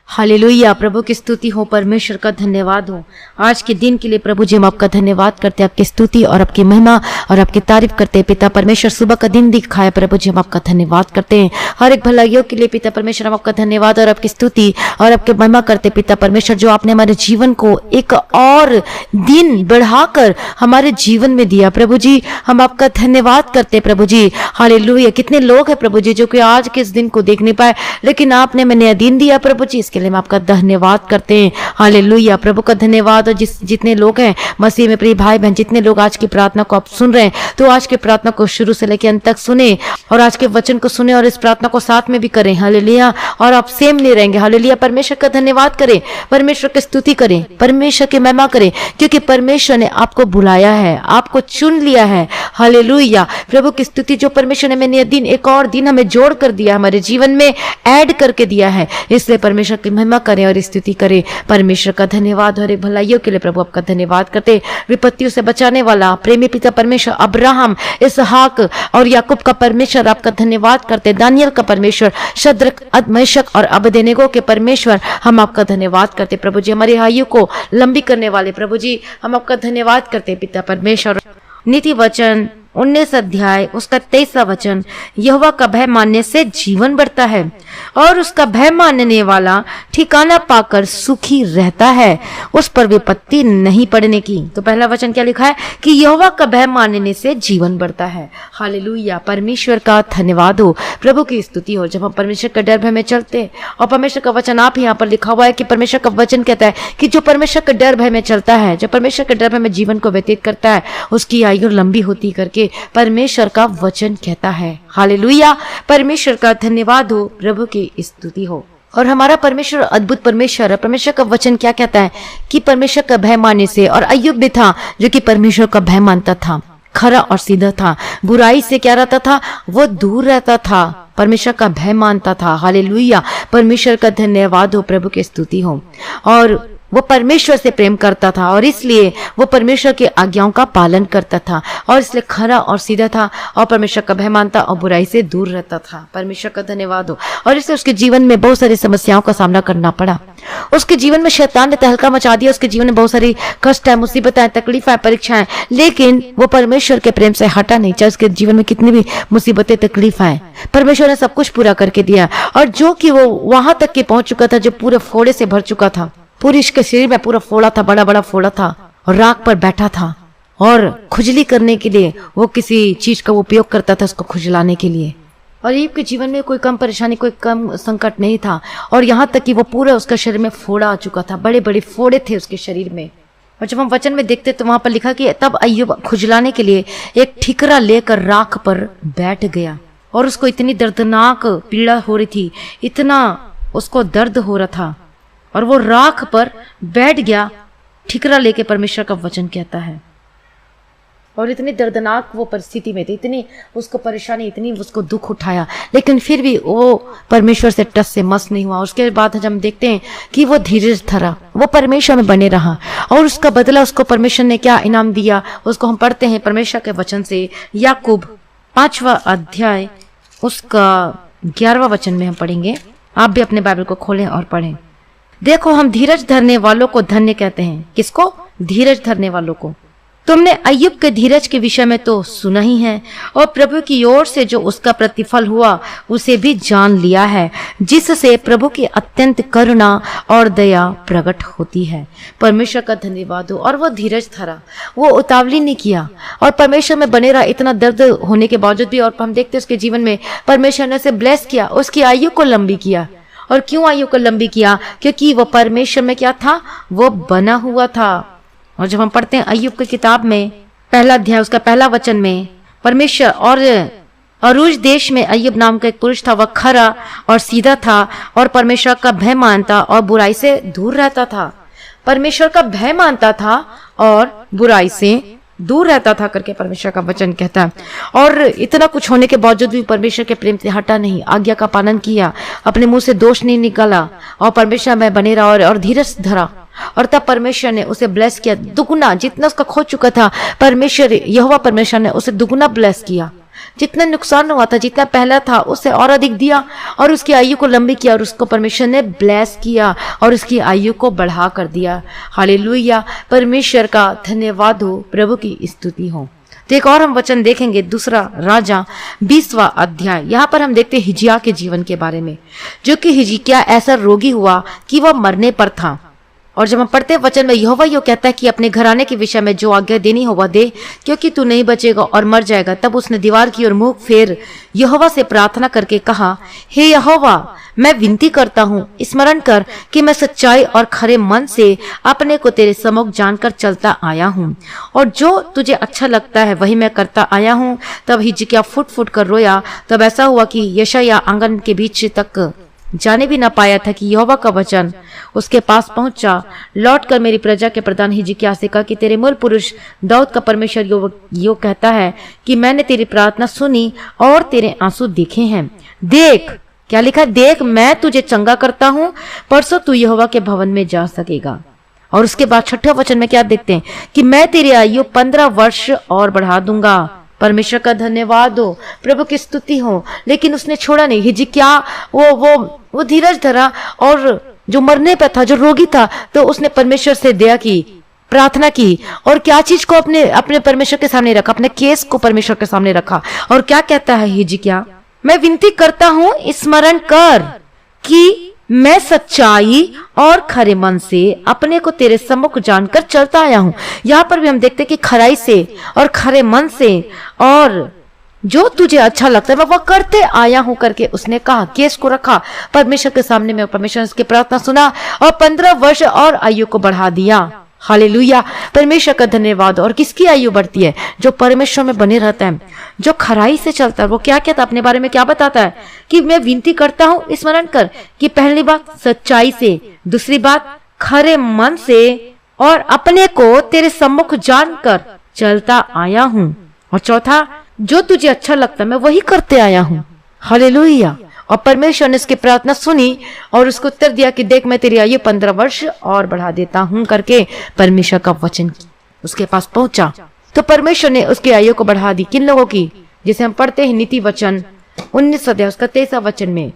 Hallelujah. प्रभु की स्तुति हो, परमेश्वर का धन्यवाद हो आज के दिन के लिए। प्रभु जी हम आपका धन्यवाद करते हैं, आपकी स्तुति और आपकी महिमा और आपकी तारीफ करते हैं। पिता परमेश्वर सुबह का दिन दिखाया, प्रभु जी हम आपका धन्यवाद करते हैं हर एक भलाइयों के लिए। पिता परमेश्वर हम आपका धन्यवाद और आपकी स्तुति और आपकी महिमा करते हैं। पिता परमेश्वर जो आपने हमारे जीवन को एक और दिन बढ़ाकर हमारे जीवन में दिया, प्रभु जी हम आपका धन्यवाद करते हैं। प्रभु जी हालेलुया। कितने लोग हैं प्रभु जी जो कि आज के इस दिन को देख नहीं पाए, लेकिन आपने हमें नया दिन दिया प्रभु जी, इसके लिए हम आपका धन्यवाद करते हैं। हालेलुया। प्रभु का धन्यवाद। और जितने लोग हैं मसीह में प्रिय भाई बहन, जितने लोग आज की प्रार्थना को आप सुन रहे हैं, तो आज की प्रार्थना को शुरू से लेकर अंत तक सुने और आज के वचन को सुने और इस प्रार्थना को साथ में भी करें। हालेलुया। और आप सेम नहीं रहेंगे। हालेलुया। परमेश्वर का धन्यवाद करें, परमेश्वर की स्तुति करें, परमेश्वर की महिमा करें, क्योंकि परमेश्वर ने आपको बुलाया है, आपको चुन लिया है। हालेलुया। प्रभु की स्तुति। जो परमेश्वर ने मैंने दिन एक और दिन हमें जोड़ कर दिया, हमारे जीवन में ऐड करके दिया है, इसलिए परमेश्वर की महिमा करें और स्तुति करें। परमेश्वर का धन्यवाद। हर एक भलाइयों के लिए प्रभु आपका धन्यवाद करते। विपत्तियों से बचाने वाला प्रेमी पिता परमेश्वर, अब्राहम, इसहाक और याकूब का परमेश्वर आपका धन्यवाद करते। दानियल का परमेश्वर, शद्रक, मेशक और अबेदनेगो के परमेश्वर हम आपका धन्यवाद करते। प्रभु जी हमारी आयु को लंबी करने वाले प्रभु जी हम आपका धन्यवाद करते। पिता परमेश्वर। नीति वचन 19 अध्याय उसका 23वां वचन, यहोवा का भय मानने से जीवन बढ़ता है और उसका भय मानने वाला ठिकाना पाकर सुखी रहता है, उस पर विपत्ति नहीं पड़ने की। तो पहला वचन क्या लिखा है कि यहोवा का भय मानने से जीवन बढ़ता है। हालेलुया। परमेश्वर का धन्यवाद हो, प्रभु की स्तुति हो। जब हम परमेश्वर का डर भय में चलते हैं, और परमेश्वर का वचन आप यहाँ पर लिखा हुआ है कि परमेश्वर का वचन कहता है कि जो परमेश्वर का डर भय में चलता है, जो परमेश्वर के डर भय में जीवन को व्यतीत करता है, उसकी आयु लंबी होती करके परमेश्वर का वचन कहता है। हालेलुया। परमेश्वर का धन्यवाद हो, प्रभु की स्तुति हो। और हमारा परमेश्वर अद्भुत परमेश्वर है। परमेश्वर का वचन क्या कहता है कि परमेश्वर का भय मानने से, और अय्यूब भी था जो कि परमेश्वर का भय मानता था, खरा और सीधा था, बुराई से क्या रहता था, वो दूर रहता था, परमेश्वर का भय मानता था। हालेलुया। परमेश्वर का धन्यवाद हो, प्रभु की स्तुति हो। और वो परमेश्वर से प्रेम करता था और इसलिए वो परमेश्वर की आज्ञाओं का पालन करता था और इसलिए खरा और सीधा था और परमेश्वर का भय मानता और बुराई से दूर रहता था। परमेश्वर का धन्यवाद हो। और इसलिए उसके जीवन में बहुत सारी समस्याओं का सामना करना पड़ा। उसके जीवन में शैतान ने तहलका मचा दिया। उसके जीवन में बहुत सारी कष्ट है, मुसीबतें, तकलीफ है, परीक्षाएं, लेकिन वो परमेश्वर के प्रेम से हटा नहीं। चाहे उसके जीवन में कितनी भी मुसीबतें, तकलीफ है, परमेश्वर ने सब कुछ पूरा करके दिया। और जो कि वो वहां तक के पहुंच चुका था, जो पूरे फोड़े से भर चुका था, पूरी इसके शरीर में पूरा फोड़ा था, बड़ा बड़ा फोड़ा था, और राख पर बैठा था और खुजली करने के लिए वो किसी चीज का उपयोग करता था उसको खुजलाने के लिए। और अय्यूब के जीवन में कोई कम परेशानी, कोई कम संकट नहीं था। और यहाँ तक कि वो पूरा उसका शरीर में फोड़ा आ चुका था, बड़े बड़े फोड़े थे उसके शरीर में। और जब हम वचन में देखते तो वहां पर लिखा कि तब अय्यूब खुजलाने के लिए एक ठिकरा लेकर राख पर बैठ गया। और उसको इतनी दर्दनाक पीड़ा हो रही थी, इतना उसको दर्द हो रहा था, और वो राख पर बैठ गया ठिकरा लेके, परमेश्वर का वचन कहता है। और इतनी दर्दनाक वो परिस्थिति में थी, इतनी उसको परेशानी, इतनी उसको दुख उठाया, लेकिन फिर भी वो परमेश्वर से टस से मस नहीं हुआ। उसके बाद जब हम देखते हैं कि वो धीरज धरा, वो परमेश्वर में बने रहा, और उसका बदला उसको परमेश्वर ने क्या इनाम दिया, उसको हम पढ़ते हैं परमेश्वर के वचन से। याकूब 5वां अध्याय उसका 11वां वचन में हम पढ़ेंगे। आप भी अपने बाइबल को खोलें और पढ़ें। देखो, हम धीरज धरने वालों को धन्य कहते हैं। किसको? धीरज धरने वालों को। तुमने अय्यूब के धीरज के विषय में तो सुना ही है, और प्रभु की ओर से जो उसका प्रतिफल हुआ उसे भी जान लिया है, जिससे प्रभु की अत्यंत करुणा और दया प्रकट होती है। परमेश्वर का धन्यवाद हो। और वो धीरज धरा, वो उतावली नहीं किया, और परमेश्वर में बने रहा, इतना दर्द होने के बावजूद भी। और हम देखते हैं उसके जीवन में परमेश्वर ने उसे ब्लेस किया, उसकी आयु को लंबी किया। और क्यों आयु को लंबी किया? क्योंकि वो परमेश्वर में क्या था, वो बना हुआ था। और जब हम पढ़ते हैं अय्यूब की किताब में 1 अध्याय उसका 1 वचन में, परमेश्वर और अरूज देश में अय्यूब नाम का एक पुरुष था, वह खरा और सीधा था और परमेश्वर का भय मानता और बुराई से दूर रहता था। परमेश्वर का भय मानता था और बुराई से दूर रहता था करके परमेश्वर का वचन कहता है। और इतना कुछ होने के बावजूद भी परमेश्वर के प्रेम से हटा नहीं, आज्ञा का पालन किया, अपने मुंह से दोष नहीं निकाला, और परमेश्वर में बने रहा और धीरज धरा। और तब परमेश्वर ने उसे ब्लेस किया दुगुना, जितना उसका खो चुका था, परमेश्वर यहोवा परमेश्वर ने उसे दुगुना ब्लेस किया। जितना नुकसान हुआ था, जितना पहला था उससे और अधिक दिया और उसकी आयु को लंबी किया और उसको परमेश्वर ने ब्लेस किया और उसकी आयु को बढ़ा कर दिया। हालेलुया, परमेश्वर का धन्यवाद हो, प्रभु की स्तुति हो। तो एक और हम वचन देखेंगे, दूसरा राजा 20वां अध्याय। यहाँ पर हम देखते हैं हिजकिय्याह के जीवन के बारे में, जो कि हिजकिय्याह ऐसा रोगी हुआ कि वह मरने पर था। और जब हम पढ़ते वचन में यहोवा यो कहता है कि अपने घराने के विषय में जो आज्ञा देनी हो वह दे, क्योंकि तू नहीं बचेगा और मर जाएगा। तब उसने दीवार की ओर मुंह फेर यहोवा से प्रार्थना करके कहा, हे यहोवा, मैं विनती करता हूँ, स्मरण कर कि मैं सच्चाई और खरे मन से अपने को तेरे सम्मुख जानकर चलता आया हूँ और जो तुझे अच्छा लगता है वही मैं करता आया हूँ। तब हिजकिय्याह फुट फुट कर रोया। तब ऐसा हुआ कि यशायाह आंगन के बीच तक जाने भी न पाया था कि यहोवा का वचन उसके पास पहुंचा। लौटकर मेरी प्रजा के प्रधान हिजकिय्याह से कहा कि तेरे मूल पुरुष दाऊद का परमेश्वर यो कहता है कि मैंने तेरी प्रार्थना सुनी और तेरे आंसू देखे हैं। देख, क्या लिखा, देख मैं तुझे चंगा करता हूँ, परसों तू यहोवा के भवन में जा सकेगा। और उसके बाद 6ठे वचन में क्या देखते हैं कि मैं तेरी आयु 15 वर्ष और बढ़ा दूंगा। परमेश्वर का धन्यवाद हो, प्रभु की स्तुति हो। लेकिन उसने छोड़ा नहीं। हिजकिय्याह वो धीरज धरा और जो मरने पे था, जो रोगी था, तो उसने परमेश्वर से दया की, प्रार्थना की और क्या चीज को अपने परमेश्वर के सामने रखा, अपने केस को परमेश्वर के सामने रखा। और क्या कहता है हिजकिय्याह, मैं विनती करता हूँ, स्मरण कर कि मैं सच्चाई और खरे मन से अपने को तेरे सम्मुख जानकर चलता आया हूं। यहाँ पर भी हम देखते हैं कि खराई से और खरे मन से और जो तुझे अच्छा लगता है मैं वह करते आया हूं करके उसने कहा, केस को रखा परमेश्वर के सामने में। परमेश्वर ने उसकी प्रार्थना सुना और 15 वर्ष और आयु को बढ़ा दिया। हालेलुया, परमेश्वर का धन्यवाद। और किसकी आयु बढ़ती है? जो परमेश्वर में बने रहता है, जो खराई से चलता है। वो क्या कहता है अपने बारे में, क्या बताता है कि मैं विनती करता हूँ, स्मरण कर कि पहली बात सच्चाई से, दूसरी बात खरे मन से और अपने को तेरे सम्मुख जानकर चलता आया हूँ, और चौथा जो तुझे अच्छा लगता है मैं वही करते आया हूँ। हालेलुया। और परमेश्वर ने उसकी प्रार्थना सुनी और उसको उत्तर दिया कि देख मैं तेरी आयु 15 वर्ष और बढ़ा देता हूं करके परमेश्वर का वचन उसके पास पहुंचा। तो परमेश्वर ने उसकी आयु को बढ़ा दी। किन लोगों की? जिसे हम पढ़ते हैं नीति वचन 19 अध्याय उसका 23 वचन में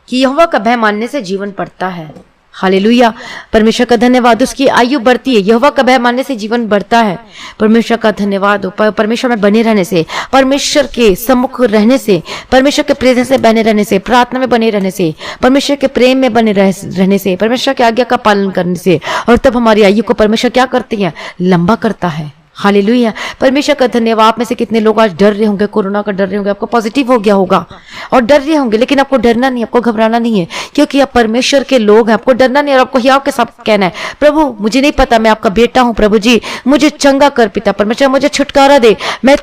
कि यहोवा का भय मानने से जीवन बढ़ता है। हालेलुया, परमेश्वर का धन्यवाद। उसकी आयु बढ़ती है, यहोवा का भय मानने से जीवन बढ़ता है। परमेश्वर का धन्यवाद हो। परमेश्वर में बने रहने से, परमेश्वर के सम्मुख रहने से, परमेश्वर के प्रेजेंस से बने रहने से, प्रार्थना में बने रहने से, परमेश्वर के प्रेम में बने रहने से, परमेश्वर की आज्ञा का पालन करने से, और तब हमारी आयु को परमेश्वर क्या करती है? लंबा करता है। हालेलुया, परमेश्वर का धन्यवाद। आप में से कितने लोग आज डर रहे होंगे, कोरोना का डर रहे होंगे, आपको पॉजिटिव हो गया होगा और डर रहे होंगे, लेकिन आपको डरना नहीं, आपको घबराना नहीं है, क्योंकि आप परमेश्वर के लोग हैं। आपको डरना नहीं और आपको हियाव के साथ कहना है, प्रभु मुझे नहीं पता, मैं आपका बेटा हूं, प्रभु जी मुझे चंगा कर पिता परमेश्वर, मुझे छुटकारा दे, मैं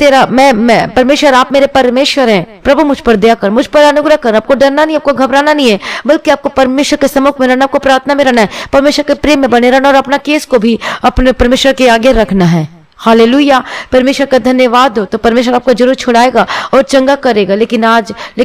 परमेश्वर, आप मेरे परमेश्वर हैं, प्रभु मुझ पर दया कर, मुझ पर अनुग्रह कर। आपको डरना नहीं, आपको घबराना नहीं है, बल्कि आपको परमेश्वर के सम्मुख में रहना, आपको प्रार्थना में रहना है, परमेश्वर के प्रेम में बने रहना और अपना केस को भी अपने परमेश्वर के आगे रखना है। हालेलुया, परमेश्वर का धन्यवाद हो। तो परमेश्वर आपको जरूर छुड़ाएगा और चंगा करेगा। लेकिन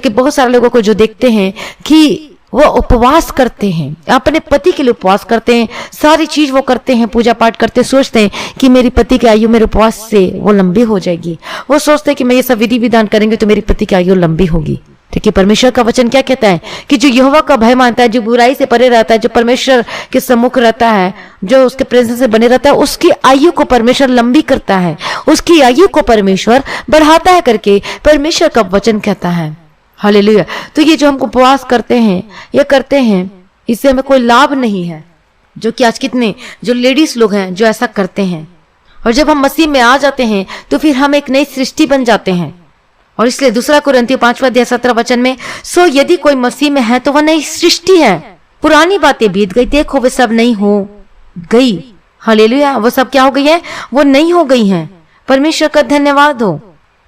बहुत सारे लोगों को जो देखते हैं कि वो उपवास करते हैं, अपने पति के लिए उपवास करते हैं, सारी चीज वो करते हैं, पूजा पाठ करते, सोचते हैं कि मेरी पति की आयु मेरे उपवास से वो लंबी हो जाएगी। वो सोचते हैं कि मैं ये सब विधि विधान करेंगे तो मेरी पति की आयु लंबी होगी। ठीक है, परमेश्वर का वचन क्या कहता है कि जो यहोवा का भय मानता है, जो बुराई से परे रहता है, जो परमेश्वर के सम्मुख रहता है, जो उसके प्रेजेंस से बने रहता है, उसकी आयु को परमेश्वर लंबी करता है, उसकी आयु को परमेश्वर बढ़ाता है करके परमेश्वर का वचन कहता है। हालेलुया। तो ये जो हम उपवास करते हैं, ये करते हैं, इससे हमें कोई लाभ नहीं है। जो कि आज कितने जो लेडीज लोग हैं जो ऐसा करते हैं, और जब हम मसीह में आ जाते हैं तो फिर हम एक नई सृष्टि बन जाते हैं। और इसलिए 2 कुरिन्थियों 5वां अध्याय 17 वचन में, सो यदि कोई मसीह में है तो वह नई सृष्टि है, पुरानी बातें बीत गई, देखो वे सब नई हो गई। हालेलुया, वो सब क्या हो गई है? वो नई हो गई हैं। परमेश्वर का धन्यवाद हो।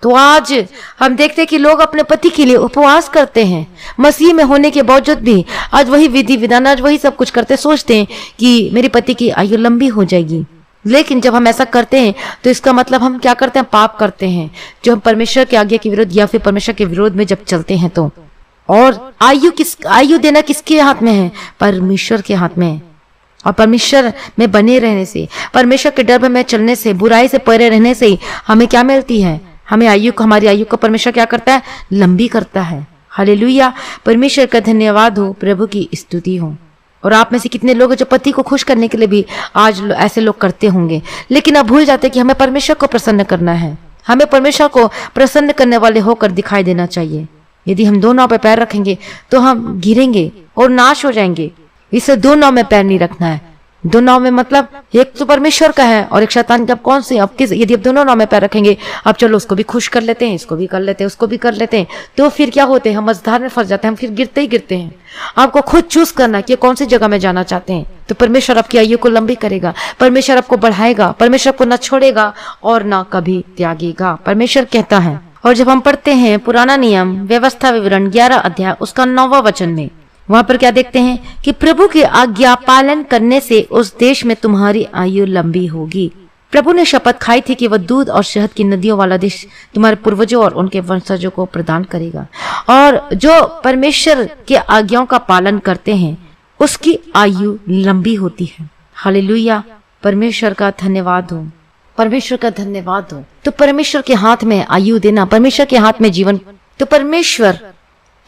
तो आज हम देखते हैं कि लोग अपने पति के लिए उपवास करते हैं, मसीह में होने के बावजूद भी आज वही विधि विधान, आज वही सब कुछ करते, सोचते हैं कि मेरी पति की आयु लंबी हो जाएगी। लेकिन जब हम ऐसा करते हैं तो इसका मतलब हम क्या करते हैं? पाप करते हैं, जो हम परमेश्वर के आज्ञा के विरुद्ध या फिर परमेश्वर के विरोध में जब चलते हैं तो। और आयु देना किसके हाथ में है? परमेश्वर के हाथ में है। और परमेश्वर में बने रहने से, परमेश्वर के डर में चलने से, बुराई से परे रहने से हमें क्या मिलती है? हमें आयु को, हमारी आयु को परमेश्वर क्या करता है? लंबी करता है। हालेलुया, परमेश्वर का धन्यवाद हो, प्रभु की स्तुति हो। और आप में से कितने लोग हैं जो पति को खुश करने के लिए भी आज ऐसे लोग करते होंगे, लेकिन अब भूल जाते हैं कि हमें परमेश्वर को प्रसन्न करना है। हमें परमेश्वर को प्रसन्न करने वाले होकर दिखाई देना चाहिए। यदि हम दो नाव पे पैर रखेंगे तो हम गिरेंगे और नाश हो जाएंगे। इसे दो नाव में पैर नहीं रखना है। दो नाव में मतलब एक तो परमेश्वर का है और एक शैतान का। अब कौन से, अब किस, यदि अब दोनों नाव में पैर रखेंगे, अब चलो उसको भी खुश कर लेते हैं, इसको भी कर लेते हैं, उसको भी कर लेते हैं, तो फिर क्या होते हैं? हम मझधार में फंस जाते हैं, हम फिर गिरते ही गिरते हैं। आपको खुद चूज करना कि कौन सी जगह में जाना चाहते हैं, तो परमेश्वर आपकी आयु को लंबी करेगा, परमेश्वर आपको बढ़ाएगा, परमेश्वर को न छोड़ेगा और न कभी त्यागेगा। परमेश्वर कहता है। और जब हम पढ़ते हैं पुराना नियम व्यवस्था विवरण 11 अध्याय उसका 9वां वचन में, वहां पर क्या देखते हैं कि प्रभु की आज्ञा पालन करने से उस देश में तुम्हारी आयु लंबी होगी। प्रभु ने शपथ खाई थी कि वह दूध और शहद की नदियों वाला देश तुम्हारे पूर्वजों और उनके वंशजों को प्रदान करेगा। और जो परमेश्वर के आज्ञाओं का पालन करते हैं उसकी आयु लंबी होती है। हालेलुया, परमेश्वर का धन्यवाद हो, परमेश्वर का धन्यवाद हो। तो परमेश्वर के हाथ में आयु देना, परमेश्वर के हाथ में जीवन। तो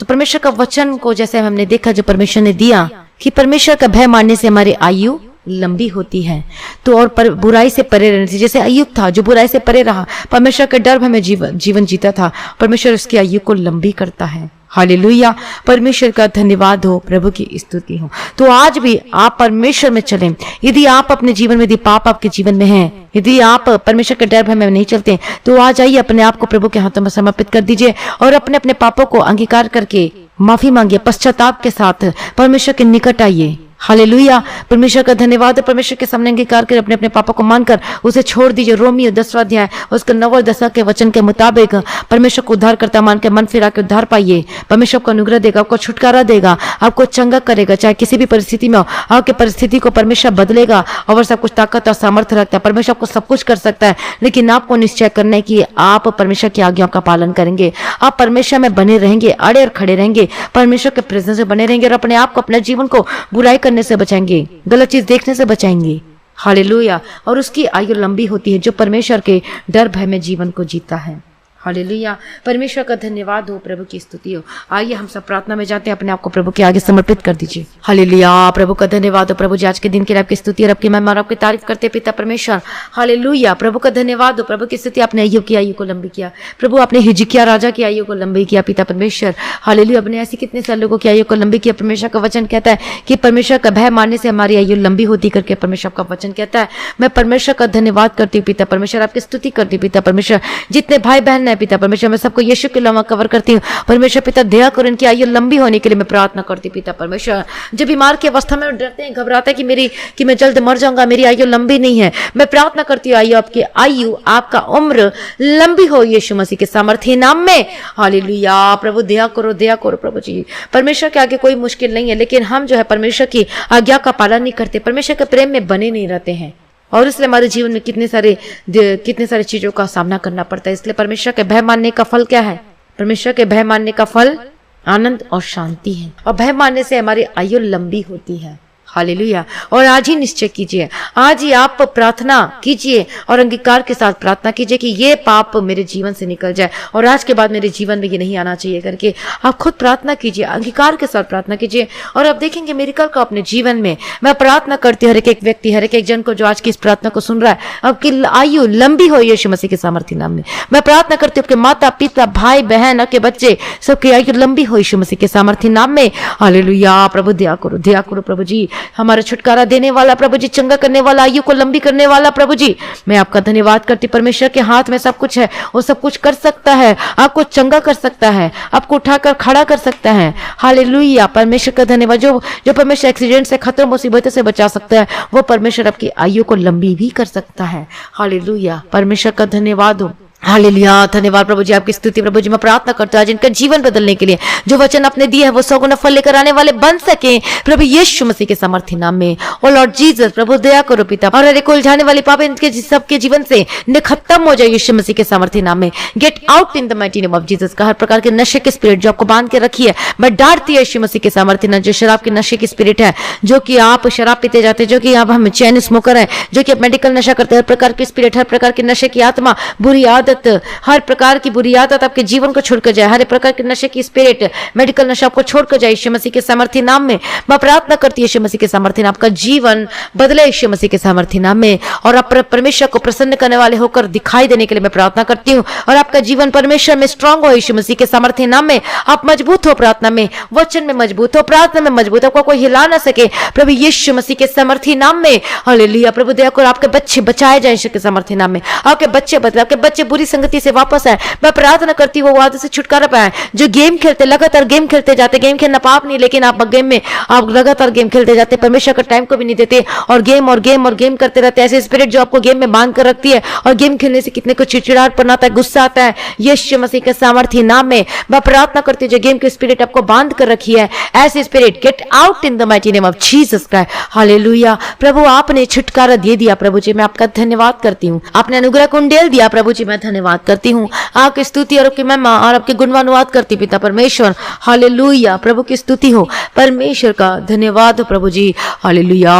परमेश्वर का वचन को जैसे हमने देखा, जो परमेश्वर ने दिया कि परमेश्वर का भय मानने से हमारी आयु लंबी होती है। तो और बुराई से परे रहने से, जैसे अय्यूब था जो बुराई से परे रहा, परमेश्वर के डर में जीवन जीता था, परमेश्वर उसकी आयु को लंबी करता है। हालेलुया, परमेश्वर का धन्यवाद हो, प्रभु की स्तुति हो। तो आज भी आप परमेश्वर में चलें। यदि आप अपने जीवन में, यदि पाप आपके जीवन में है, यदि आप परमेश्वर के डर में नहीं चलते, तो आज आइए अपने आप को प्रभु के हाथों में समर्पित कर दीजिए और अपने अपने पापों को अंगीकार करके माफी मांगिए, पश्चाताप के साथ परमेश्वर के निकट आइए। हालेलुया, परमेश्वर का धन्यवाद। परमेश्वर के सामने अंगीकार कर अपने अपने पापों को मानकर उसे छोड़ दीजिए। रोमियो 10वां अध्याय उसका 9 और 10 के वचन के मुताबिक परमेश्वर को उद्धार करता मान के मन फिरा के उद्धार पाइए। परमेश्वर को अनुग्रह देगा, आपको छुटकारा देगा, आपको चंगा करेगा। चाहे किसी भी परिस्थिति में हो, आपके परिस्थिति को परमेश्वर बदलेगा और सब कुछ ताकत और सामर्थ्य रखता है। परमेश्वर आपको सब कुछ कर सकता है, लेकिन आपको निश्चय करना है कि आप परमेश्वर की आज्ञाओं का पालन करेंगे। आप परमेश्वर में बने रहेंगे, अड़े और खड़े रहेंगे, परमेश्वर के प्रेजेंस में बने रहेंगे और अपने आप को, अपने जीवन को बुराई करने से बचाएंगे, गलत चीज देखने से बचाएंगे। हालेलुया, और उसकी आयु लंबी होती है जो परमेश्वर के डर भय में जीवन को जीता है। हालेलुया, परमेश्वर का धन्यवाद हो, प्रभु की स्तुति हो। आइए हम सब प्रार्थना में जाते हैं, अपने आप को प्रभु के आगे समर्पित कर दीजिए। हालेलुया, प्रभु का धन्यवाद हो। प्रभु जी आज के दिन के लिए आपकी स्तुति और आपकी महिमा और आपकी तारीफ करते पिता परमेश्वर। हालेलुया, प्रभु का धन्यवाद हो, प्रभु की स्तुति। आपने अय्यूब की आयु को लंबी किया प्रभु, आपने हिजकिय्याह राजा की आयु को लंबी किया पिता परमेश्वर। हालेलुया, अपने ऐसे कितने सारे लोगों की आयु को लंबी किया। परमेश्वर का वचन कहता है कि परमेश्वर का भय मानने से हमारी आयु लंबी होती करके परमेश्वर का वचन कहता है। मैं परमेश्वर का धन्यवाद करती हूँ पिता परमेश्वर, आपकी स्तुति करती हूँ पिता परमेश्वर। जितने भाई बहन है पिता परमेश्वर, मैं सबको यीशु के नाम कवर करती हूँ परमेश्वर पिता। दया करो, इनकी आयु लंबी होने के लिए मैं प्रार्थना करती पिता परमेश्वर। जब बीमार की अवस्था में डरते हैं, घबराते हैं कि मैं जल्द मर जाऊंगा, मेरी आयु लंबी नहीं है, मैं प्रार्थना करती हूँ आयु आपका उम्र लंबी हो यीशु मसीह के सामर्थ्य नाम में। हालेलुया, प्रभु दया करो प्रभु जी। परमेश्वर के आगे कोई मुश्किल नहीं है, लेकिन हम जो है परमेश्वर की आज्ञा का पालन नहीं करते, परमेश्वर के प्रेम में बने नहीं रहते हैं, और इसलिए हमारे जीवन में कितने सारे चीजों का सामना करना पड़ता है। इसलिए परमेश्वर के भय मानने का फल क्या है? परमेश्वर के भय मानने का फल आनंद और शांति है, और भय मानने से हमारी आयु लंबी होती है। हालेलुया, और आज ही निश्चय कीजिए, आज ही आप प्रार्थना कीजिए और अंगीकार के साथ प्रार्थना कीजिए कि ये पाप मेरे जीवन से निकल जाए और आज के बाद मेरे जीवन में ये नहीं आना चाहिए करके आप खुद प्रार्थना कीजिए, अंगीकार के साथ प्रार्थना कीजिए, और आप देखेंगे मेरिकल को अपने जीवन में। मैं प्रार्थना करती हूँ हर एक व्यक्ति, हर एक जन को जो आज की इस प्रार्थना को सुन रहा है, आपकी आयु लंबी हो यीशु मसीह के सामर्थ्य नाम में। मैं प्रार्थना करती हूँ आपके माता पिता भाई बहन आपके बच्चे सबकी आयु लंबी हो यीशु मसीह के सामर्थ्य नाम में। हालेलुया, प्रभु दया करो प्रभु जी, हमारा छुटकारा देने वाला प्रभु जी, चंगा करने वाला, आयु को लंबी करने वाला प्रभु जी, मैं आपका धन्यवाद करती। परमेश्वर के हाथ में सब कुछ है, वो सब कुछ कर सकता है, आपको चंगा कर सकता है, आपको उठाकर खड़ा कर सकता है। हालेलुया, परमेश्वर का धन्यवाद। जो परमेश्वर एक्सीडेंट से, खतरों मुसीबतों से बचा सकता है, वो परमेश्वर आपकी आयु को लंबी भी कर सकता है। हालेलुया, परमेश्वर का धन्यवाद हो। हालेलुया, धन्यवाद प्रभु जी, आपकी स्तुति प्रभु जी। मैं प्रार्थना करता हूं आज इनका जीवन बदलने के लिए, जो वचन आपने दिया है वो 100 गुना फल लेकर आने वाले बन सके प्रभु यीशु मसीह के सामर्थ्य नाम में। ओ लॉर्ड जीसस, प्रभु दया करो पिता, और हर एक उलझाने वाली पाप इनके सबके जीवन से खत्म हो जाए यीशु मसीह के सामर्थ्य नाम में। Gate out in the mighty name of Jesus. का हर प्रकार के नशे की स्पिरिट जो आपको बांध के रखी है, मैं डांटती है यीशु मसीह के सामर्थ्य नाम। जो शराब के नशे की स्पिरिट है, जो कि आप शराब पीते जाते हैं, जो कि आप हम चैन स्मोकर है, जो कि आप मेडिकल नशा करते हैं, हर प्रकार की स्पिरिट, हर प्रकार के नशे की आत्मा, बुरी आदत आदत, हर प्रकार की बुरी आदत आपके जीवन को छोड़कर जाए, हर प्रकार के नशे की स्पिरिट, मेडिकल नशा आपको छोड़कर जाए यीशु मसीह के सामर्थ्य नाम में। मैं प्रार्थना करती हूँ यीशु मसीह के सामर्थ्य नाम, आपका जीवन बदले यीशु मसीह के सामर्थ्य नाम में, और आप परमेश्वर को प्रसन्न करने वाले होकर दिखाई देने के लिए मैं प्रार्थना करती हूँ। और आपका जीवन परमेश्वर में स्ट्रांग हो यीशु मसीह के सामर्थ्य नाम में। आप मजबूत हो प्रार्थना में, वचन में मजबूत हो, प्रार्थना में मजबूत हो, आपको कोई हिला ना सके प्रभु यीशु मसीह के सामर्थ्य नाम में। हालेलुया। प्रभु दया करो आपके बच्चे बचाए जाए यीशु के सामर्थ्य नाम में, आपके बच्चे बदले, आपके बच्चे बुरी संगति से वापस आए। मैं प्रार्थना करती हूँ वो आदत से छुटकारा पाए, जो गेम खेलते, लगातार गेम खेलते जाते। गेम खेलना पाप नहीं, लेकिन आप गेम में आप लगातार गेम खेलते जाते, परमेश्वर का टाइम को भी नहीं देते, और गेम करते रहते। ऐसे स्पिरिट जो आपको गेम में बांध कर रखती है, और गेम खेलने से कितने को चिड़चिड़ापन आता है, गुस्सा आता है, यीशु मसीह के सामर्थ्य नाम में मैं प्रार्थना करती हूँ जो गेम की स्पिरिट आपको बांध कर रखी है, ऐसे spirit get out in the mighty name of Jesus Christ. Hallelujah. प्रभु आपने छुटकारा दे दिया प्रभु जी, मैं आपका धन्यवाद करती हूँ। आपने अनुग्रह कुंडेल दिया प्रभु जी, मैं धन्यवाद करती हूँ। आपकी स्तुति और आपकी महिमा और आपके गुणवानुवाद करती पिता परमेश्वर। हालेलुया। प्रभु की स्तुति हो, परमेश्वर का धन्यवाद हो प्रभु जी। हालेलुया।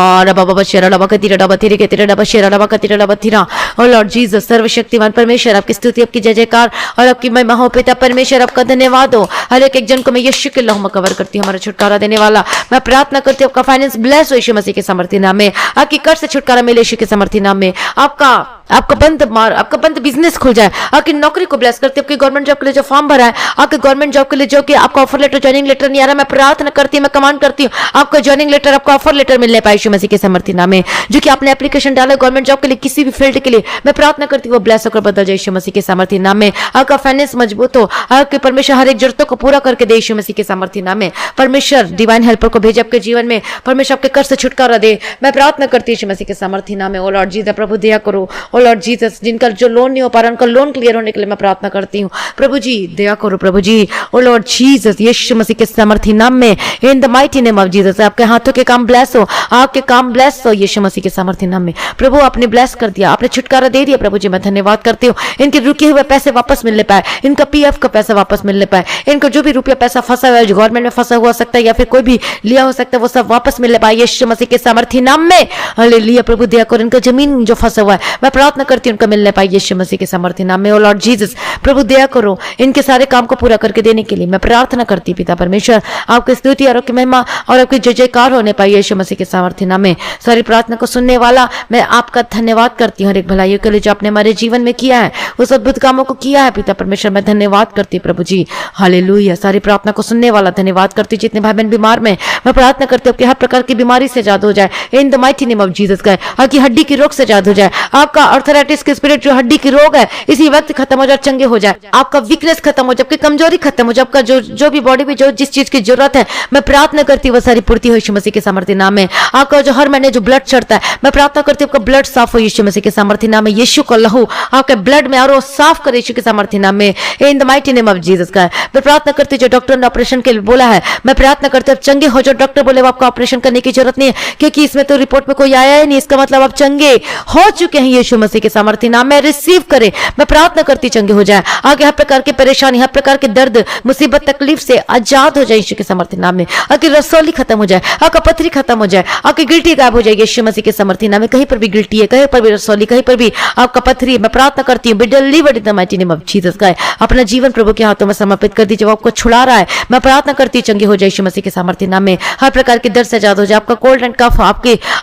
लॉर्ड जीसस सर्वशक्तिमान परमेश्वर, आपकी स्तुति, आपकी जय जयकार और आपकी महिमा हो पिता परमेश्वर, आपका धन्यवाद हो। हर एक जन को मैं यीशु के लहू में कवर करती हूँ, हमारा छुटकारा देने वाला। मैं प्रार्थना करती हूँ आपका फाइनेंस ब्लेस हो यीशु मसीह के सामर्थ्य नाम में, आपकी कर्ज से छुटकारा मिले यीशु के सामर्थ्य नाम में। आपका बंद बिजनेस खुल जाए, आपकी नौकरी को ब्लेस करती हूँ। आपकी गवर्नमेंट जॉब के लिए जो फॉर्म भरा है, आपके गवर्नमेंट जॉब के लिए जो कि आपका ऑफर लेटर, ज्वाइनिंग लेटर नहीं आ रहा, मैं प्रार्थना करती हूँ, मैं कमांड करती हूँ आपका ज्वाइनिंग लेटर, आपका ऑफर लेटर मिलने पाए यीशु मसीह के सामर्थ्य नाम में। जो कि आपने एप्लीकेशन डाला गवर्नमेंट जॉब के लिए, किसी भी फील्ड के लिए, मैं प्रार्थना करती हूँ वो ब्लेस होकर बदल जाए यीशु मसीह के सामर्थ्य नाम में। आपका फाइनेंस मजबूत हो, आपके परमेश्वर हर एक जरूरतों को पूरा करके दे यीशु मसीह के सामर्थ्य नाम में। परमेश्वर डिवाइन हेल्पर को भेजे आपके जीवन में, परमेश्वर आपके कर्ज से छुटकारा दे, मैं प्रार्थना करती हूँ यीशु मसीह के सामर्थ्य नाम में। ओ लॉर्ड जीसस, प्रभु दया करो। ओ लॉर्ड जीसस, जिनका जो लोन नहीं हो पा रहा, उनका लोन क्लियर होने के लिए मैं प्रार्थना करती हूँ प्रभु जी, दया करो प्रभु जी। ओ लॉर्ड जीसस, यीशु मसीह के सामर्थ्य नाम में, इन the mighty name of Jesus, आपके हाथों के काम ब्लेस हो, आपके काम ब्लेस हो यीशु मसीह के सामर्थ्य नाम में। प्रभु आपने ब्लेस कर दिया, आपने छुटकारा दे दिया प्रभु जी, मैं धन्यवाद करती हूँ। इनके रुके हुए पैसे वापस मिलने पाए, इनका पीएफ का पैसा वापस मिलने पाए, इनको जो भी रुपया पैसा फंसा हुआ है, जो गवर्नमेंट में फंसा हुआ सकता है या फिर कोई भी लिया हो सकता है, वो सब वापस मिलने पाए यीशु मसीह के सामर्थ्य नाम में। हालेलुया। प्रभु दया करो, इनका जमीन जो फंसा हुआ है, मैं प्रार्थना करती हूँ उनका मिलने पाए यीशु मसीह के सामर्थ्य नाम में। ओ लॉर्ड जीसस, प्रभु दया करो, इनके सारे काम को पूरा करके देने के लिए मैं प्रार्थना करती पिता परमेश्वर, आपकी स्तुति और आपकी महिमा और आपकी जय जयकार होने पाए यीशु मसीह के सामर्थ्य नाम में। सारी प्रार्थना को सुनने वाला मैं आपका धन्यवाद करती हूँ, हर एक भलाइयों के लिए जो आपने हमारे जीवन में किया है, उस अद्भुत कामों को किया है पिता परमेश्वर, मैं धन्यवाद करती प्रभु जी। हालेलुया। सारी प्रार्थना को सुनने वाला धन्यवाद करती। जितने भाई बहन बीमार में, मैं प्रार्थना करती हूँ कि हर प्रकार की बीमारी से आजाद हो जाए इन the mighty name of Jesus का, आपकी हड्डी की रोग से आजाद हो जाए, आपका आर्थराइटिस के स्पिरिट जो हड्डी की रोग है इसी वक्त खत्म हो जाए, चंगे हो जाए, आपका वीकनेस खत्म हो जाए, आपकी कमजोरी खत्म हो जाए, आपका जो भी बॉडी में जो जिस चीज की जरूरत है, मैं प्रार्थना करती हूँ वो सारी पूर्ति हो यीशु मसीह के सामर्थ्य नाम में। आपका जो हर महीने जो ब्लड चढ़ता है, मैं प्रार्थना करती हूँ आपका ब्लड साफ हो यीशु मसीह के सामर्थ्य नाम में। यीशु का लहू आपके ब्लड में और साफ करे यीशु के सामर्थ्य नाम में, इन the mighty name of Jesus का। मैं प्रार्थना करती हूँ जो डॉक्टर ने ऑपरेशन के लिए बोला है, मैं प्रार्थना करती हूँ चंगे हो। जो डॉक्टर बोले आपको ऑपरेशन करने की जरूरत नहीं है, क्योंकि इसमें तो रिपोर्ट में कोई आया ही नहीं, इसका मतलब आप चंगे हो चुके हैं यीशु मसीह के सामर्थ्य नाम में। रिसीव करे, मैं प्रार्थना करती चंगे हो जाए, आगे हर प्रकार की परेशानी, हर प्रकार के दर्द, मुसीबत, तकलीफ से आजाद हो जाए यीशु के सामर्थ्य नाम में। आपकी रसौली खत्म हो जाए, आपका पथरी खत्म हो जाए, आपकी गिल्टी गायब हो जाएगी यीशु मसीह के सामर्थ्य नाम में। कहीं पर भी गिल्टी है, कहीं पर भी रसौली, कहीं पर भी आपका पथरी, मैं प्रार्थना करती हूँ B delivered in the mighty name of Jesus का। अपना जीवन प्रभु के हाथों में समर्पित कर दीजिए, वो आपको छुड़ा रहा है, मैं प्रार्थना करती चंगे हो जाए यीशु मसीह के सामर्थ्य नाम में। हर प्रकार के दर्द से आजाद हो जाए, आपका कोल्ड एंड कफ,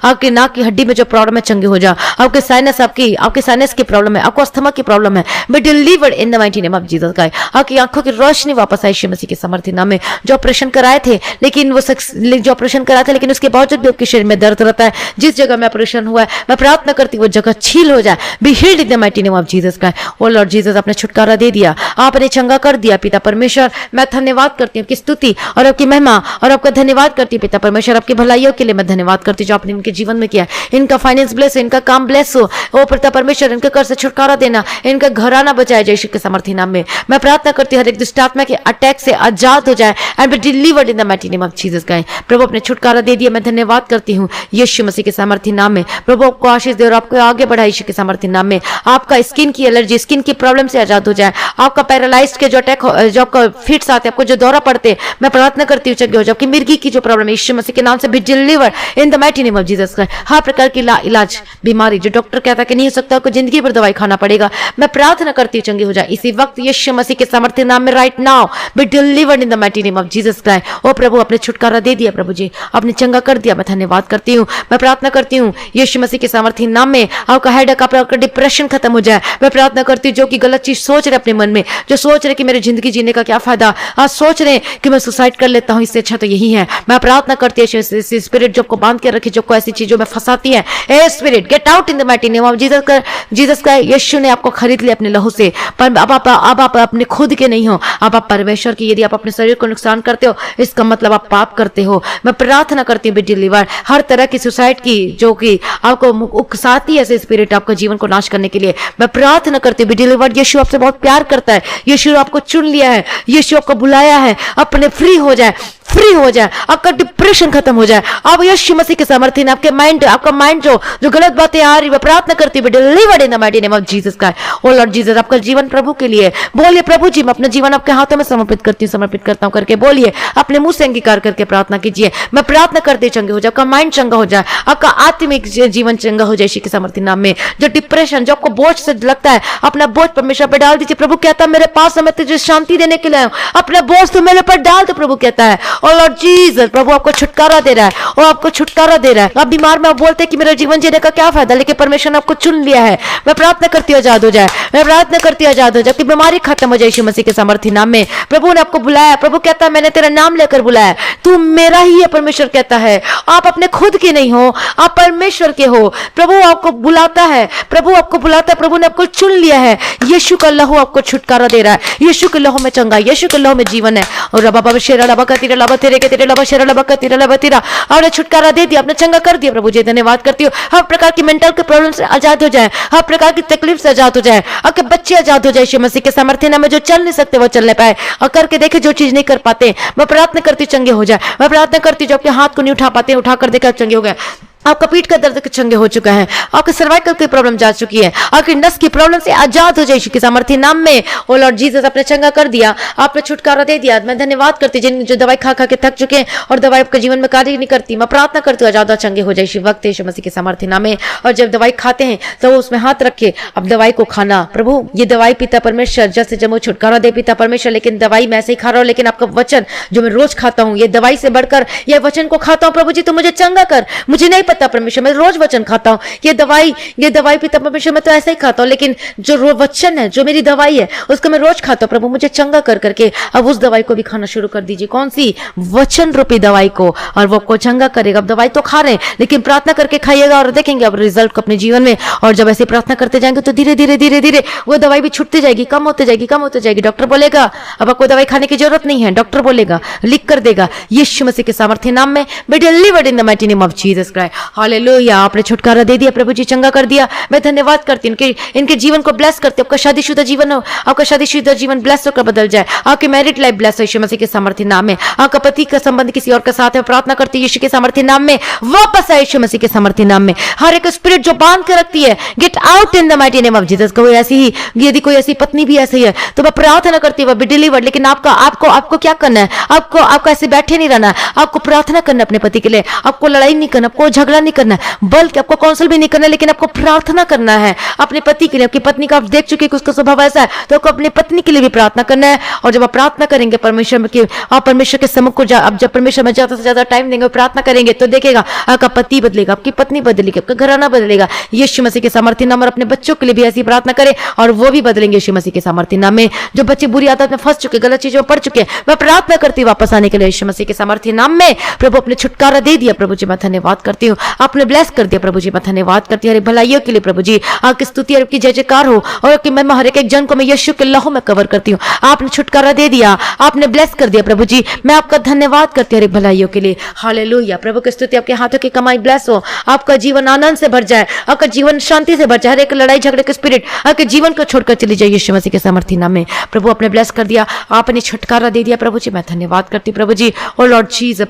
आपके नाक की हड्डी में जो प्रॉब्लम है चंगे हो जाए, आपके साइनस, आपके साइनस की प्रॉब्लम है, आपको अस्थमा की प्रॉब्लम है, B delivered in the mighty name of Jesus का। आपकी आंखों की रोशनी वापस आई यीशु मसीह के सामर्थ्य नाम में। जो ऑपरेशन कराए थे लेकिन उसके बावजूद भी आपके शरीर में दर्द रहता है, जिस जगह में ऑपरेशन हुआ है, मैं प्रार्थना करती हूँ वो जगह छील हो जाए, be healed in the mighty name of Jesus का। ओ लॉर्ड जीसस, आपने छुटकारा दे दिया, आपने चंगा कर दिया पिता परमेश्वर, मैं धन्यवाद करती हूँ, आपकी स्तुति और आपकी महिमा और आपका धन्यवाद करती हूँ पिता परमेश्वर। आपकी भलाइयों के लिए मैं धन्यवाद करती हूँ जो आपने इनके जीवन में किया। इनका फाइनेंस ब्लेस हो, इनका काम ब्लेस हो, ओ पिता परमेश्वर, इनके कर्ज से छुटकारा देना, इनका घराना बचाया जाए यीशु के सामर्थ्य नाम में। मैं प्रार्थना करती हूँ हर एक दुष्ट आत्मा के अटैक से आजाद हो जाए and B delivered in the mighty name of Jesus का। प्रभु अपने छुटकारा दे दिया, मैं धन्यवाद करती हूँ यीशु मसीह के सामर्थ्य नाम में। प्रभु आपको आशीष दे और आपको आगे बढ़ाए यीशु के सामर्थ्य नाम में। आपका स्किन की एलर्जी, स्किन की प्रॉब्लम से आजाद हो जाए, आपका पैरालाइज्ड के जो अटैक, जो आपका फिट्स आते हैं, आपको जो दौरा पड़ते, मैं प्रार्थना करती हूँ चंगे हो जाए। आपकी मिर्गी की जो प्रॉब्लम है यीशु मसीह के नाम से B delivered in the mighty name of Jesus का। हर प्रकार की इलाज बीमारी जो डॉक्टर कहता है कि नहीं हो सकता, आपको जिंदगी भर दवाई खाना पड़ेगा। मैं प्रार्थना करती हूँ चंगे हो जाए इसी वक्त यीशु मसीह के सामर्थ्य नाम में। Right now be delivered in the mighty name of Jesus Christ. ओ प्रभु अपने छुटकारा दे दिया प्रभु जी, आपने चंगा कर दिया। मैं धन्यवाद करती हूँ, मैं प्रार्थना करती हूँ यीशु मसीह के सामर्थ्य नाम में आपका हेडेक, आपका डिप्रेशन खत्म हो जाए। मैं प्रार्थना करती हूँ जो कि गलत चीज सोच रहे अपने मन में, जो सोच रहे कि मेरी जिंदगी जीने का क्या फायदा, आज सोच रहे कि मैं सुसाइड कर लेता हूँ, इससे अच्छा तो यही है। मैं प्रार्थना करती हूँ स्पिरिट जो को बांध के रखी, जो को ऐसी चीजों में फंसाती है, a spirit get out in the mighty name of Jesus का। यीशु ने आपको खरीद लिया अपने लहू से, पर अब आप अपने खुद के नहीं हो, अब आप परमेश्वर की। यदि आप अपने शरीर को नुकसान करते हो इसका मतलब आप पाप करते हो। मैं प्रार्थना करती हूँ बी डिलीवर हर तरह की सुसाइड की जो कि आपको उकसाती है स्पिरिट आपका जीवन को नाश करने के लिए। मैं प्रार्थना करती हूँ बी डिलीवर। यीशु आपसे बहुत प्यार करता है, यीशु आपको चुन लिया है, यीशु आपको बुलाया है, अपने फ्री हो जाए, फ्री हो जाए, आपका डिप्रेशन खत्म हो जाए। अब यीशु मसीह के सामर्थ्य आपके माइंड, आपका माइंड जो गलत बातें आ रही है, प्रार्थना करती हूँ delivered in the mighty name of Jesus का। ओ लॉर्ड जीसस आपका जीवन प्रभु के लिए बोलिए, प्रभु जी मैं अपना जीवन आपके हाथों में समर्पित करती हूँ, समर्पित करता हूँ करके बोलिए, अपने मुंह से अंगीकार करके प्रार्थना कीजिए। मैं प्रार्थना करते चंगे हो जाए, आपका माइंड चंगा हो जाए, आपका आत्मिक जीवन चंगा हो जाए यीशु के सामर्थ्य नाम में। जो डिप्रेशन जो आपको बोझ से लगता है, अपना बोझ परमेश्वर पर डाल दीजिए। प्रभु कहता है मेरे पास मैं तुझे शांति देने के लिए आया हूं, अपना बोझ तो मेरे पर डाल दो प्रभु कहता है। और लॉर्ड जीसस प्रभु आपको छुटकारा दे रहा है, और आपको छुटकारा दे रहा है। आप बीमार में आप बोलते हैं कि मेरा जीवन जीने का क्या फायदा, लेकिन परमेश्वर ने आपको चुन लिया है। मैं प्रार्थना करती हूँ आजाद हो जाए, मैं प्रार्थना करती हूँ आजाद हो जाए, कि बीमारी खत्म हो जाए यीशु मसीह के सामर्थ्य नाम में। प्रभु ने आपको बुलाया, प्रभु कहता है मैंने तेरा नाम लेकर बुलाया, तू मेरा ही है। परमेश्वर कहता है आप अपने खुद के नहीं हो, आप परमेश्वर के हो। प्रभु आपको बुलाता है, प्रभु आपको बुलाता है, प्रभु ने आपको चुन लिया है। यीशु का लहू आपको छुटकारा दे रहा है, यीशु के लहू में चंगा, यीशु के लहू में जीवन है। और रबा शेरा लबा का तीरा लबा तेरे के तेरे लबा शेरा लबा का तीरा लबा तीरा, आपने छुटकारा दे दिया, आपने चंगा कर दिया। प्रभु जी धन्यवाद करती हूँ। हर प्रकार की मेंटल के प्रॉब्लम से आजाद हो जाए, हर प्रकार की तकलीफ से आजाद हो जाए, आपके बच्चे आजाद हो जाए यीशु मसीह के सामर्थ्य नाम में। जो चल नहीं सकते वो चलने पाए, और करके देखे जो चीज नहीं कर पाते। मैं प्रार्थना करती चंगे हो जाए, मैं प्रार्थना करती जो आपके हाथ को नहीं उठा पाते उठा कर देखा चंगे हो गए, आपका पीठ का दर्द चंगे हो चुका है, आपके सर्वाइकल की प्रॉब्लम जा चुकी है, आपकी नस की प्रॉब्लम से आजाद हो जाए यीशु के सामर्थ्य नाम में। ओ लॉर्ड जीसस आपने चंगा कर दिया, आपने छुटकारा दे दिया। मैं धन्यवाद करती जिन जो दवाई खा खा के थक चुके हैं और दवाई आपके जीवन में कार्य नहीं करती, मैं प्रार्थना करती हूँ आजाद चंगे हो जाए इसी वक्त यीशु मसीह के सामर्थ्य नाम में। और जब दवाई खाते हैं तो वो उसमें हाथ रखे, अब दवाई को खाना। प्रभु ये दवाई पिता परमेश्वर जैसे जब छुटकारा दे पिता परमेश्वर, लेकिन दवाई मैं ऐसे ही खा रहा हूँ, लेकिन आपका वचन जो मैं रोज खाता हूँ, ये दवाई से बढ़कर ये वचन को खाता हूँ। प्रभु जी तो मुझे चंगा कर, मुझे नहीं पता परमेश्वर, मैं रोज वचन खाता हूँ। ये दवाई पिता परमेश्वर मैं तो ऐसे ही खाता हूँ, लेकिन जो वचन है जो मेरी दवाई है उसको मैं रोज खाता हूँ। प्रभु मुझे चंगा कर करके अब उस दवाई को भी खाना शुरू कर दीजिए। कौन सी? वचन रूपी दवाई को, और वो को चंगा करेगा। अब दवाई तो खा रहे हैं लेकिन प्रार्थना करके खाइएगा और देखेंगे अब रिजल्ट को अपने जीवन में। और जब ऐसे प्रार्थना करते जाएंगे तो धीरे धीरे धीरे धीरे वो दवाई भी छूटती जाएगी, कम होती जाएगी, कम होती जाएगी। डॉक्टर बोलेगा अब आपको दवाई खाने की जरूरत नहीं है, डॉक्टर बोलेगा, लिख कर देगा यीशु मसीह के सामर्थ्य नाम में। B delivered in the mighty name of Jesus Christ. Hallelujah. आपने छुटकारा दे दिया प्रभु जी, चंगा कर दिया। मैं धन्यवाद करती हूँ, इनके जीवन को ब्लेस करते। आपका शादीशुदा जीवन हो, आपका शादीशुदा जीवन ब्लेस होकर बदल जाए, आपकी मैरिड लाइफ ब्लेस हो यीशु मसीह के सामर्थ्य नाम में। आपका पति का संबंध किसी और के साथ है, प्रार्थना करती है यीशु के सामर्थ्य नाम में वापस आए यीशु मसीह के सामर्थ्य नाम में। हर एक स्पिरिट जो बांध के रखती है gate out in the mighty name of Jesus. कोई ऐसी ही यदि कोई ऐसी पत्नी भी ऐसी है तो मैं प्रार्थना करती हूँ बी डिलीवर्ड। लेकिन आपको क्या करना है? आपको ऐसे बैठे नहीं रहना है, आपको प्रार्थना करना अपने पति के लिए। आपको लड़ाई नहीं करना, आपको झगड़ा नहीं करना, बल्कि आपको काउंसिल भी नहीं करना, लेकिन आपको प्रार्थना करना है अपने पति के लिए। आपकी पत्नी का आप देख चुके कि उसका स्वभाव ऐसा है, तो आपको अपनी पत्नी के लिए भी प्रार्थना करना है। और जब आप प्रार्थना करेंगे परमेश्वर के सम्मुख को आप जब परमेश्वर में ज्यादा से ज्यादा टाइम देंगे, प्रार्थना करेंगे, तो देखेगा आपका पति बदलेगा, आपकी पत्नी बदलेगी, आपका घराना बदलेगा यीशु मसीह के सामर्थ्य नाम। और अपने बच्चों के लिए भी ऐसी प्रार्थना करें और वो भी बदलेंगे यीशु मसीह के सामर्थ्य नाम में। जो बच्चे बुरी आदत में फंस चुके, गलत चीजों में पड़ चुके, मैं प्रार्थना करती हूँ वापस आने के लिए यीशु मसीह के सामर्थ्य नाम में। प्रभु अपने छुटकारा दे दिया प्रभु जी, मैं धन्यवाद करती हूँ। आपने ब्लेस कर दिया प्रभु जी, मैं धन्यवाद करती हूँ। भलाइयों के लिए प्रभु जी आपकी स्तुति और आपकी जय जयकार हो, और आपकी महिमा हर एक जन को मैं यीशु के लहू में कवर करती हूँ। आपने छुटकारा दे दिया, आपने ब्लेस कर दिया प्रभु जी, मैं आपका धन्यवाद करती हूँ भलाइयों के लिए। हालेलुया। प्रभु की स्तुति, आपके हाथों की कमाई ब्लेस हो, आपका जीवन आनंद से भर जाए, आपका जीवन शांति से भर जाए। हर एक लड़ाई झगड़े के स्पिरिट आपके जीवन को छोड़कर चली जाए यीशु मसीह के सामर्थ्य नाम में। प्रभु आपने ब्लेस कर दिया, आपने छुटकारा दे दिया प्रभु जी, मैं धन्यवाद करती हूँ प्रभु जी। और लॉर्ड जीसस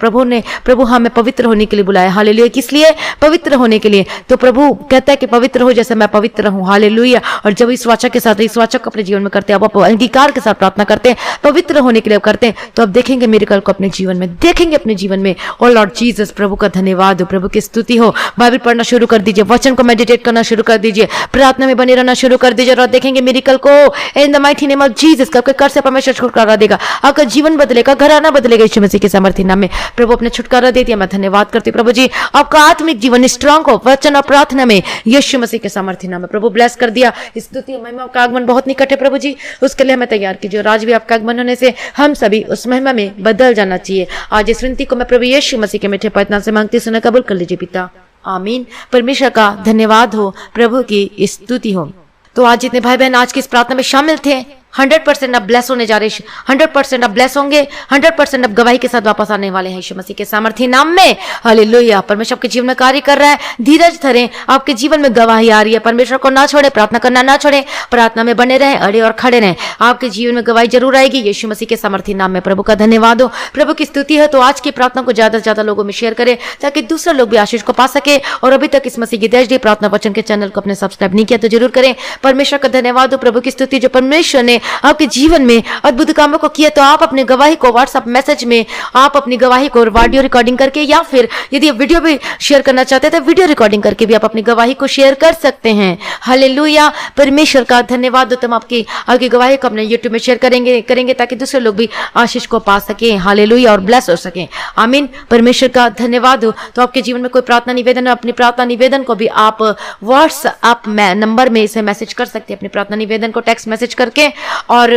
प्रभु हमें पवित्र होने के लिए बुलाया। हालेलुया। किस लिए? पवित्र होने के लिए। तो प्रभु कहता है कि पवित्र हो जैसे मैं पवित्र हूँ। हालेलुया। और जब इस वाचा के साथ, इस वाचा को अपने जीवन में करते हैं, आप अंगीकार के साथ प्रार्थना करते हैं, पवित्र होने के लिए करते हैं, तो आप देखेंगे मिरेकल को अपने जीवन में, देखेंगे अपने जीवन में। ओ लॉर्ड जीसस, प्रभु का धन्यवाद हो, प्रभु की स्तुति हो। बाइबल पढ़ना शुरू कर दीजिए, वचन को मेडिटेट करना शुरू कर दीजिए, प्रार्थना में बने रहना शुरू कर दीजिए और देखेंगे मिरेकल को इन the mighty name of Jesus. आपके कर से परमेश्वर छुटकारा देगा, आपका जीवन बदलेगा, घराना बदलेगा यीशु मसीह के सामर्थ्य नाम में। प्रभु अपने छुटकारा दे दिया, मैं धन्यवाद करती हूँ प्रभु जी। आपका आत्मिक जीवन स्ट्रांग हो वचन और प्रार्थना में यीशु मसीह के सामर्थ्य नाम में। प्रभु ब्लेस कर दिया। स्तुति महिमा का आगमन बहुत निकट है प्रभु जी, उसके लिए हमें तैयार कीजिए। और आज भी आपका आगमन होने से हम सभी उस महिमा में बदल जाना चाहिए। आज इस विनती को मैं प्रभु यीशु मसीह के मीठे पवित्र नाम से मांगती सुना कबूल कर लीजिए पिता, आमीन। परमेश्वर का धन्यवाद हो, प्रभु की स्तुति हो। तो आज जितने भाई बहन आज की इस प्रार्थना में शामिल थे, 100% अब ब्लेस होने जा रहे हैं, 100% अब ब्लेस होंगे, 100% अब गवाही के साथ वापस आने वाले हैं यीशु मसीह के सामर्थ्य नाम में। हालेलुया। परमेश्वर आपके जीवन में कार्य कर रहा है, धीरज धरें, आपके जीवन में गवाही आ रही है। परमेश्वर को ना छोड़े, प्रार्थना करना ना छोड़े, प्रार्थना में बने रहें, अड़े और खड़े रहें, आपके जीवन में गवाही जरूर आएगी यीशु मसीह के सामर्थ्य नाम में। प्रभु का धन्यवाद हो, प्रभु की स्तुति है। तो आज की प्रार्थना को ज्यादा से ज्यादा लोगों में शेयर करें ताकि दूसरे लोग भी आशीष को पा सके। और अभी तक इस मसीह की देश प्रार्थना वचन के चैनल को अपने सब्सक्राइब नहीं किया तो जरूर करें। परमेश्वर का धन्यवाद हो, प्रभु की स्तुति जो परमेश्वर ने आपके जीवन में अद्भुत कामों को किया। तो आप अपने गवाही को व्हाट्सएप मैसेज में, आप अपनी गवाही को वीडियो रिकॉर्डिंग करके, या फिर यदि आप वीडियो भी शेयर करना चाहते हैं तो वीडियो रिकॉर्डिंग करके भी आप अपनी गवाही को शेयर कर सकते हैं। हालेलुया। परमेश्वर का धन्यवाद हो। तुम आपकी गवाही को अपने यूट्यूब में शेयर करेंगे ताकि दूसरे लोग भी आशीष को पा सके। हालेलुया। और ब्लेस हो सके। आमीन। परमेश्वर का धन्यवाद हो। तो आपके जीवन में कोई प्रार्थना निवेदन है, अपनी प्रार्थना निवेदन को भी आप व्हाट्सएप नंबर में इसे मैसेज कर सकते हैं, अपनी प्रार्थना निवेदन को टेक्स्ट मैसेज करके, और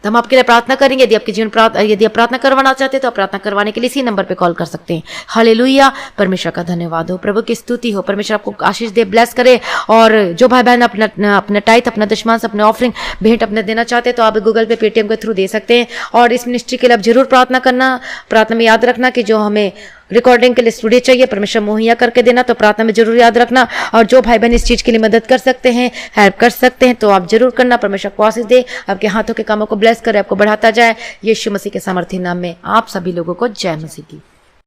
हम आपके लिए प्रार्थना करेंगे। यदि आपके जीवन यदि आप प्रार्थना करवाना चाहते हैं तो आप प्रार्थना करवाने के लिए इसी नंबर पे कॉल कर सकते हैं। हालेलुया। परमेश्वर का धन्यवाद हो, प्रभु की स्तुति हो। परमेश्वर आपको आशीष दे, ब्लेस करे। और जो भाई बहन अपना टाइथ, अपना दशमांश, अपने ऑफरिंग भेंट अपने देना चाहते हैं तो आप गूगल पे, पेटीएम के थ्रू दे सकते हैं। और इस मिनिस्ट्री के लिए आप जरूर प्रार्थना करना। प्रार्थना में याद रखना कि जो हमें रिकॉर्डिंग के लिए स्टूडियो चाहिए परमेश्वर मुहैया करके देना, तो प्रार्थना में जरूर याद रखना। और जो भाई बहन इस चीज के लिए मदद कर सकते हैं, हेल्प कर सकते हैं, तो आप जरूर करना। परमेश्वर को आशीष दे, आपके हाथों के कामों को ब्लेस करे, आपको बढ़ाता जाए यीशु मसीह के सामर्थ्य नाम में। आप सभी लोगों को जय मसीह की।